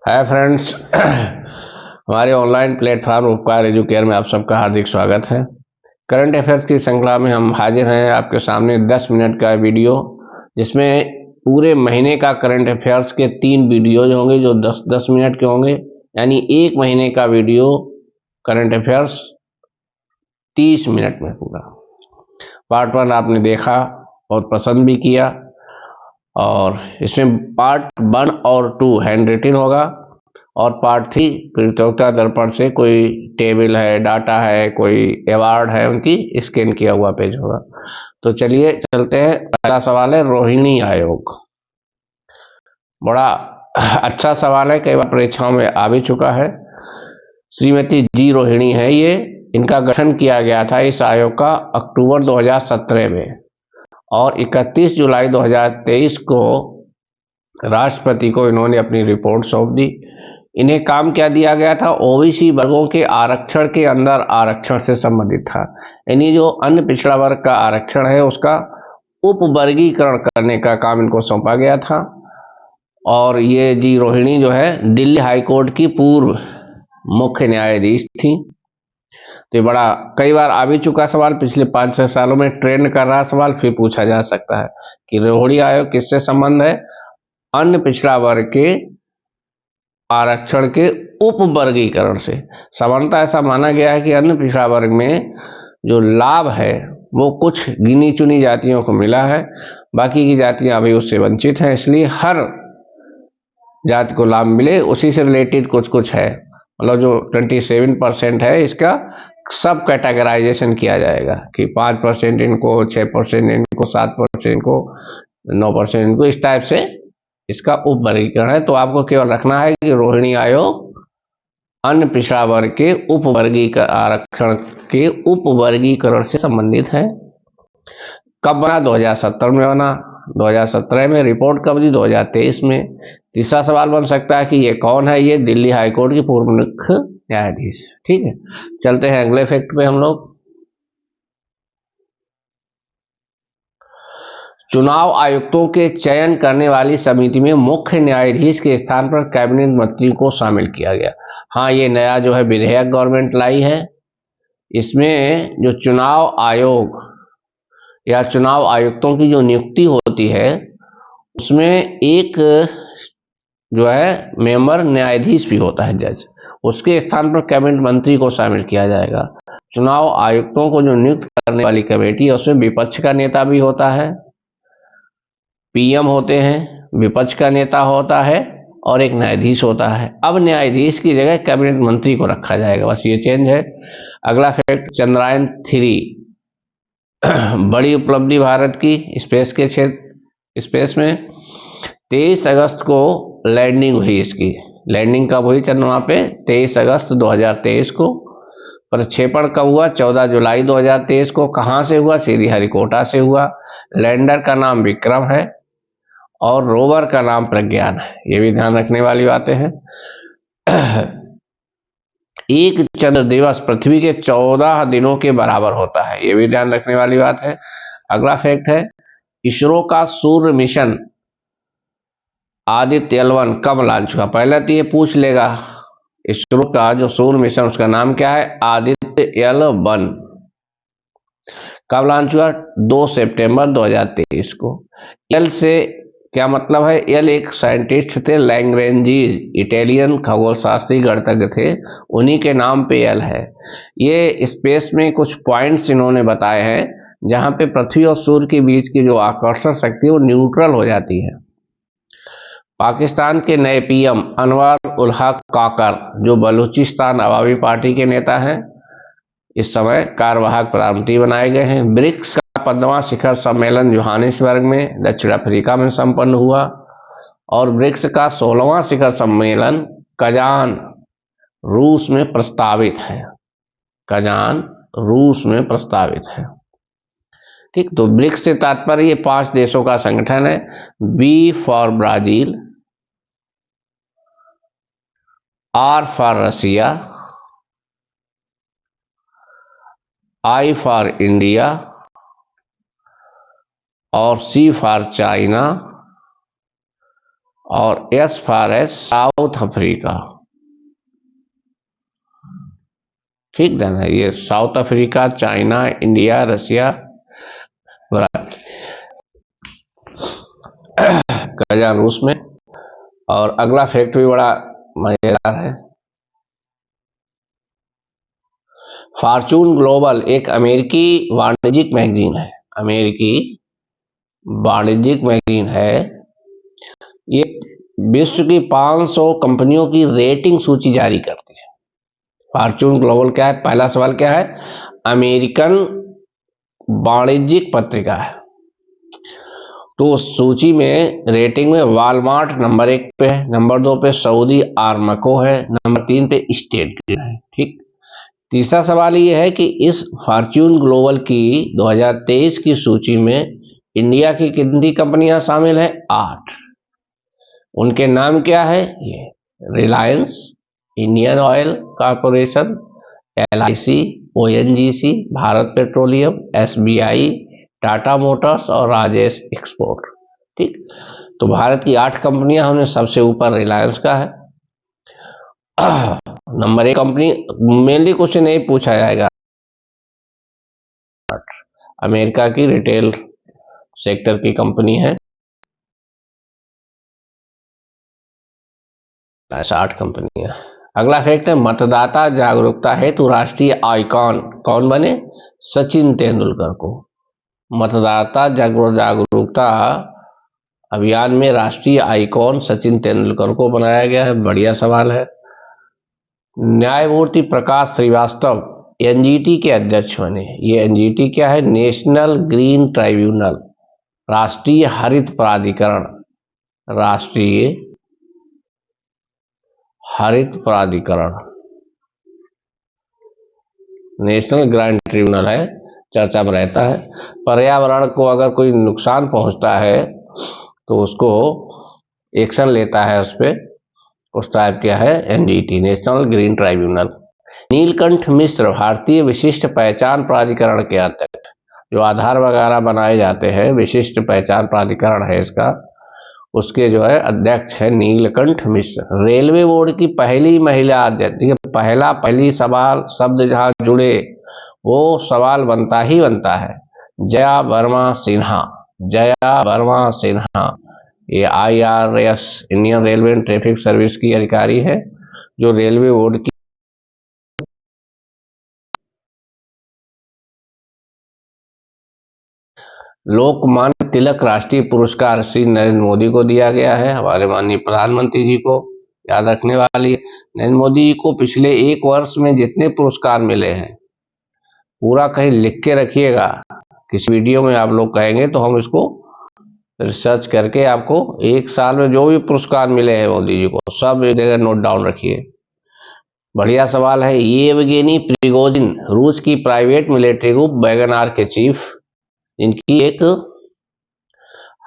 Hi friends. हमारे online platform उपकार educare में आप सबका हार्दिक स्वागत है। करंट अफेयर्स की श्रृंखला में हम हाजिर हैं आपके सामने 10 मिनट का वीडियो, जिसमें पूरे महीने का करंट अफेयर्स के 3 वीडियोज होंगे जो 10-10 मिनट के होंगे, यानी एक महीने का वीडियो करंट अफेयर्स 30 मिनट में पूरा। पार्ट 1 आपने देखा, बहुत पसंद भी किया, और इसमें पार्ट 1 और 2 हैंड रिटन होगा और पार्ट 3 प्रतियोगिता दर्पण से कोई टेबल है, डाटा है, कोई अवार्ड है, उनकी स्कैन किया हुआ पेज होगा। तो चलिए चलते हैं। पहला सवाल है रोहिणी आयोग। बड़ा अच्छा सवाल है, कई बार परीक्षाओं में आ भी चुका है। श्रीमती जी रोहिणी है ये। इनका गठन किया गया था इस आयोग का अक्टूबर 2017 में, और 31 जुलाई 2023 को राष्ट्रपति को इन्होंने अपनी रिपोर्ट सौंप दी। इन्हें काम क्या दिया गया था? ओबीसी वर्गों के आरक्षण के अंदर आरक्षण से संबंधित था, यानी जो अन्य पिछड़ा वर्ग का आरक्षण है उसका उपवर्गीकरण करने का काम इनको सौंपा गया था। और ये जी रोहिणी जो है दिल्ली हाईकोर्ट की पूर्व मुख्य न्यायाधीश थी। तो ये बड़ा कई बार आ भी चुका सवाल, पिछले 5-6 सालों में ट्रेंड कर रहा सवाल, फिर पूछा जा सकता है कि रोहिणी आयोग किससे संबंध है? अन्य पिछड़ा वर्ग के आरक्षण के उपवर्गीकरण से। सामान्यतः ऐसा माना गया है कि अन्य पिछड़ा वर्ग में जो लाभ है वो कुछ गिनी चुनी जातियों को मिला है, बाकी की जातियां अभी उससे वंचित हैं, इसलिए हर जाति को लाभ मिले उसी से रिलेटेड कुछ कुछ है। मतलब जो 27% है इसका सब कैटेगराइजेशन किया जाएगा कि 5% इनको, 6% इनको, 7% इनको, 9% इनको, इस टाइप से इसका उपवर्गीकरण है। तो आपको केवल रखना है कि रोहिणी आयोग अन्य पिछड़ा वर्ग के उपवर्गीकरण आरक्षण के उपवर्गीकरण से संबंधित है। कब बना? 2017 में बना। 2017 में। रिपोर्ट कब दी? 2023 में। तीसरा सवाल बन सकता है कि ये कौन है? ये दिल्ली हाईकोर्ट की पूर्व मुख्य न्यायाधीश। ठीक है, चलते हैं अगले फैक्ट पे हम लोग। चुनाव आयुक्तों के चयन करने वाली समिति में मुख्य न्यायाधीश के स्थान पर कैबिनेट मंत्री को शामिल किया गया। हाँ, ये नया जो है विधेयक गवर्नमेंट लाई है। इसमें जो चुनाव आयोग या चुनाव आयुक्तों की जो नियुक्ति होती है उसमें एक जो है मेंबर न्यायाधीश भी होता है, जज। उसके स्थान पर कैबिनेट मंत्री को शामिल किया जाएगा। चुनाव आयुक्तों को जो नियुक्त करने वाली कमेटी है उसमें विपक्ष का नेता भी होता है, पीएम होते हैं, विपक्ष का नेता होता है और एक न्यायाधीश होता है। अब न्यायाधीश की जगह कैबिनेट मंत्री को रखा जाएगा, बस ये चेंज है। अगला फैक्ट, चंद्रयान 3 बड़ी उपलब्धि भारत की स्पेस के क्षेत्र, स्पेस में 23 अगस्त को लैंडिंग हुई। इसकी लैंडिंग कब हुई चंद्रमा पे? 23 अगस्त 2023 को। प्रक्षेपण कब हुआ? 14 जुलाई 2023 को। कहाँ से हुआ? श्रीहरिकोटा से हुआ। लैंडर का नाम विक्रम है और रोवर का नाम प्रज्ञान है, ये भी ध्यान रखने वाली बातें हैं। एक चंद्र दिवस पृथ्वी के 14 दिनों के बराबर होता है, ये भी ध्यान रखने वाली बात है। अगला फैक्ट है, इसरो का सूर्य मिशन आदित्य L1 कब लॉन्च हुआ? पहले तो ये पूछ लेगा इसरो का जो सूर्य मिशन उसका नाम क्या है? आदित्य L1 कब लॉन्च हुआ? 2 सितंबर 2023 को। एल से क्या मतलब है? एल एक साइंटिस्ट थे, लैग्रेंजी, इटालियन खगोल शास्त्री गणितज्ञ थे, उन्हीं के नाम पे एल है। ये स्पेस में कुछ पॉइंट्स इन्होंने बताए हैं जहां पे पृथ्वी और सूर्य के बीच की जो आकर्षण शक्ति है वो न्यूट्रल हो जाती है। पाकिस्तान के नए पीएम अनवर उल हक काकर, जो बलूचिस्तान अवामी पार्टी के नेता हैं, इस समय कार्यवाहक प्रधानमंत्री बनाए गए हैं। ब्रिक्स का 15वां शिखर सम्मेलन जोहानिसबर्ग में दक्षिण अफ्रीका में संपन्न हुआ, और ब्रिक्स का 16वां शिखर सम्मेलन कजान रूस में प्रस्तावित है। कजान रूस में प्रस्तावित है। ठीक, तो ब्रिक्स से तात्पर्य ये 5 देशों का संगठन है। B for Brazil, R for Russia, I for India और सी फॉर चाइना और S for S South Africa. ठीक है ना, ये South Africa, China, India, Russia, Kazan रूस में। और अगला फैक्ट भी बड़ा मजेदार है। फॉर्चून ग्लोबल एक अमेरिकी वाणिज्यिक मैगजीन है, अमेरिकी वाणिज्यिक मैगजीन है। ये विश्व की 500 कंपनियों की रेटिंग सूची जारी करती है। फॉर्चून ग्लोबल क्या है? पहला सवाल क्या है? अमेरिकन वाणिज्यिक पत्रिका है। तो उस सूची में रेटिंग में वॉलमार्ट नंबर 1 पे है, नंबर 2 पे सऊदी आर्मको है, नंबर 3 पे स्टेट है। ठीक। तीसरा सवाल ये है कि इस फॉर्च्यून ग्लोबल की 2023 की सूची में इंडिया की कितनी कंपनियां शामिल हैं? 8। उनके नाम क्या है? ये Reliance, Indian oil corporation, LIC, ONGC, Bharat petroleum, SBI, Tata Motors और राजेश एक्सपोर्ट। ठीक। तो भारत की 8 कंपनियां, उनमें सबसे ऊपर रिलायंस का है। नंबर 1 कंपनी, मेनली क्वेश्चन नहीं पूछा जाएगा, अमेरिका की रिटेल सेक्टर की कंपनी है। 8 कंपनियां। अगला फैक्ट है, मतदाता जागरूकता हेतु राष्ट्रीय आइकॉन कौन बने? सचिन तेंदुलकर को मतदाता जागरूकता अभियान में राष्ट्रीय आइकॉन सचिन तेंदुलकर को बनाया गया है। बढ़िया सवाल है। न्यायमूर्ति प्रकाश श्रीवास्तव NGT के अध्यक्ष बने। ये NGT क्या है? नेशनल ग्रीन ट्राइब्यूनल, राष्ट्रीय हरित प्राधिकरण, राष्ट्रीय हरित प्राधिकरण, नेशनल ग्रीन ट्रिब्यूनल है, चर्चा में रहता है। पर्यावरण को अगर कोई नुकसान पहुंचता है तो उसको एक्शन लेता है उस पर, उस टाइप क्या है? NGT, national green tribunal. Neelkanth Mishra भारतीय विशिष्ट पहचान प्राधिकरण के अध्यक्ष, जो आधार वगैरह बनाए जाते हैं, विशिष्ट पहचान प्राधिकरण है इसका, उसके जो है अध्यक्ष है नीलकंठ मिश्र। रेलवे बोर्ड की पहली महिला अध्यक्ष। पहली सवाल शब्द जहां जुड़े वो सवाल बनता ही बनता है। जया वर्मा सिन्हा, जया वर्मा सिन्हा, ये IRS, Indian railway and traffic service की अधिकारी है, जो रेलवे बोर्ड की लोकमान्य तिलक राष्ट्रीय पुरस्कार श्री नरेंद्र मोदी को दिया गया है, हमारे माननीय प्रधानमंत्री जी को। याद रखने वाली, नरेंद्र मोदी जी को पिछले 1 वर्ष में जितने पुरस्कार मिले हैं पूरा कहीं लिख के रखिएगा। किसी वीडियो में आप लोग कहेंगे तो हम इसको रिसर्च करके आपको 1 साल में जो भी पुरस्कार मिले हैं मोदी जी को, सब एक जगह नोट डाउन रखिए। बढ़िया सवाल है। येवगेनी प्रिगोजिन रूस की प्राइवेट मिलिट्री ग्रुप वैगनआर के चीफ, इनकी एक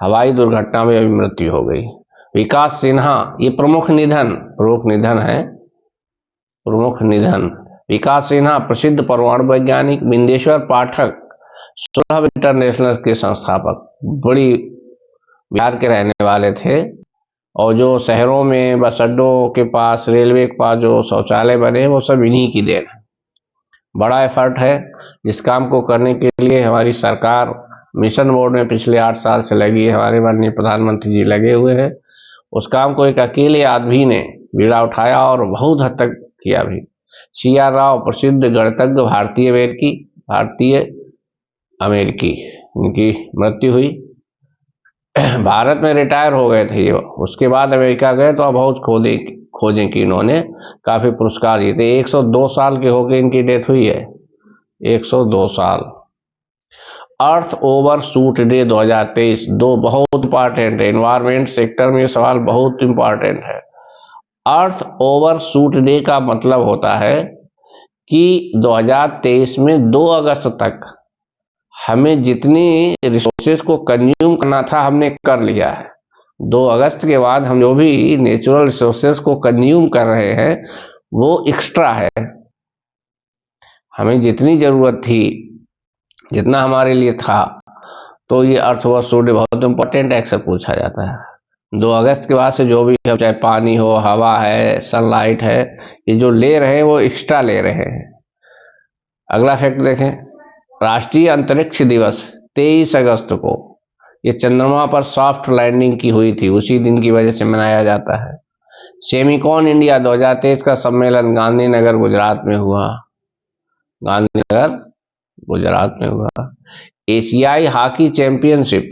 हवाई दुर्घटना में अभी मृत्यु हो गई। विकास सिन्हा, ये प्रमुख निधन है, प्रमुख निधन। विकास सिन्हा प्रसिद्ध परमाणु वैज्ञानिक। बिंदेश्वर पाठक 16 इंटरनेशनल के संस्थापक, बड़ी बिहार के रहने वाले थे, और जो शहरों में बस अड्डों के पास, रेलवे के पास जो शौचालय बने वो सब इन्हीं की देन है। बड़ा एफर्ट है। जिस काम को करने के लिए हमारी सरकार मिशन मोड में पिछले 8 साल से लगी है, हमारे माननीय प्रधानमंत्री जी लगे हुए हैं, उस काम को एक अकेले आदमी ने बीड़ा उठाया और बहुत हद तक किया भी। CR राव प्रसिद्ध गणितज्ञ, भारतीय अमेरिकी, इनकी मृत्यु हुई। भारत में रिटायर हो गए थे ये, उसके बाद अमेरिका गए तो अब बहुत खोजें की इन्होंने, काफी पुरस्कार जीते। 102 साल के होके इनकी डेथ हुई है, 102 साल। अर्थ ओवर शूट डे 2023, 2 बहुत इंपॉर्टेंट है, एनवायरमेंट सेक्टर में ये सवाल बहुत इंपॉर्टेंट है। अर्थ ओवर शूट डे का मतलब होता है कि 2023 में 2 अगस्त तक हमें जितनी रिसोर्सेज को कंज्यूम करना था हमने कर लिया है। 2 अगस्त के बाद हम जो भी नेचुरल रिसोर्सेज को कंज्यूम कर रहे हैं वो एक्स्ट्रा है। हमें जितनी जरूरत थी, जितना हमारे लिए था, तो ये अर्थ ओवर शूट डे बहुत इंपॉर्टेंट है, अक्सर पूछा जाता है। 2 अगस्त के बाद से जो भी है, चाहे पानी हो, हवा है, सनलाइट है, ये जो ले रहे हैं वो एक्स्ट्रा ले रहे हैं। अगला फैक्ट देखें, राष्ट्रीय अंतरिक्ष दिवस 23 अगस्त को, ये चंद्रमा पर सॉफ्ट लैंडिंग की हुई थी, उसी दिन की वजह से मनाया जाता है। सेमिकॉन इंडिया 2023 का सम्मेलन गांधीनगर गुजरात में हुआ। गांधीनगर गुजरात में हुआ। एशियाई हॉकी चैंपियनशिप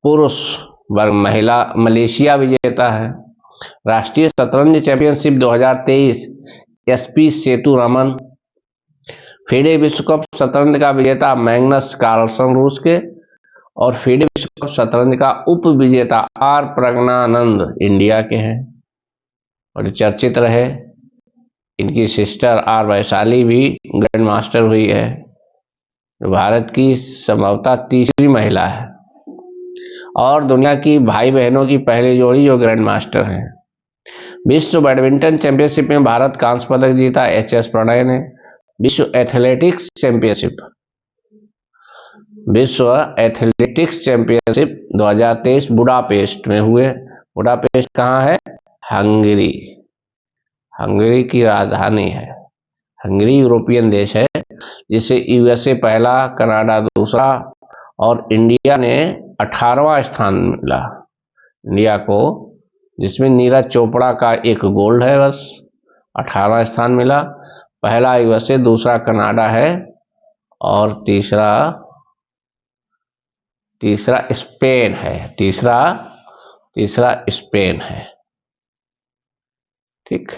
पुरुष वर्ग महिला मलेशिया विजेता है। राष्ट्रीय शतरंज चैंपियनशिप 2023 एसपी सेतुरमन। फीडे विश्व कप शतरंज का विजेता मैग्नस कार्लसन रूस के, और फीडे विश्व कप शतरंज का उप विजेता आर प्रज्ञानंद इंडिया के हैं। और चर्चित रहे, इनकी सिस्टर आर वैशाली भी ग्रैंड मास्टर हुई है, जो भारत की संभवतः तीसरी महिला है, और दुनिया की भाई बहनों की पहली जोड़ी जो ग्रैंड मास्टर हैं। विश्व बैडमिंटन चैंपियनशिप में भारत कांस्य पदक जीता एचएस प्रणय ने। विश्व एथलेटिक्स चैंपियनशिप 2023 बुडापेस्ट में हुए। बुडापेस्ट कहाँ है? हंगरी, हंगरी की राजधानी है। हंगरी यूरोपियन देश है, जिसे यूएसए पहला, कनाडा दूसरा, और इंडिया ने 18वां स्थान मिला इंडिया को, जिसमें नीरज चोपड़ा का 1 गोल्ड है, बस 18वां स्थान मिला। पहला यूएसए, दूसरा कनाडा है, और तीसरा स्पेन है। तीसरा स्पेन है। ठीक,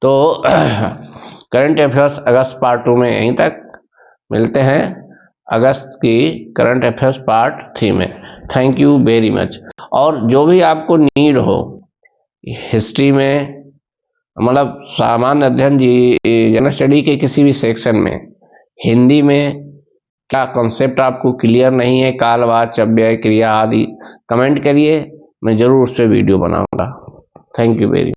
तो करंट अफेयर्स अगस्त पार्ट 2 में यहीं तक। मिलते हैं अगस्त की करंट अफेयर्स पार्ट 3 में। Thank you very much. और जो भी आपको नीड हो हिस्ट्री में, मतलब सामान्य अध्ययन जनरल स्टडी के किसी भी सेक्शन में, हिंदी में क्या कॉन्सेप्ट आपको क्लियर नहीं है, कालवाचक, अव्यय, क्रिया आदि, कमेंट करिए, मैं जरूर उस पर वीडियो बनाऊंगा। Thank you very much.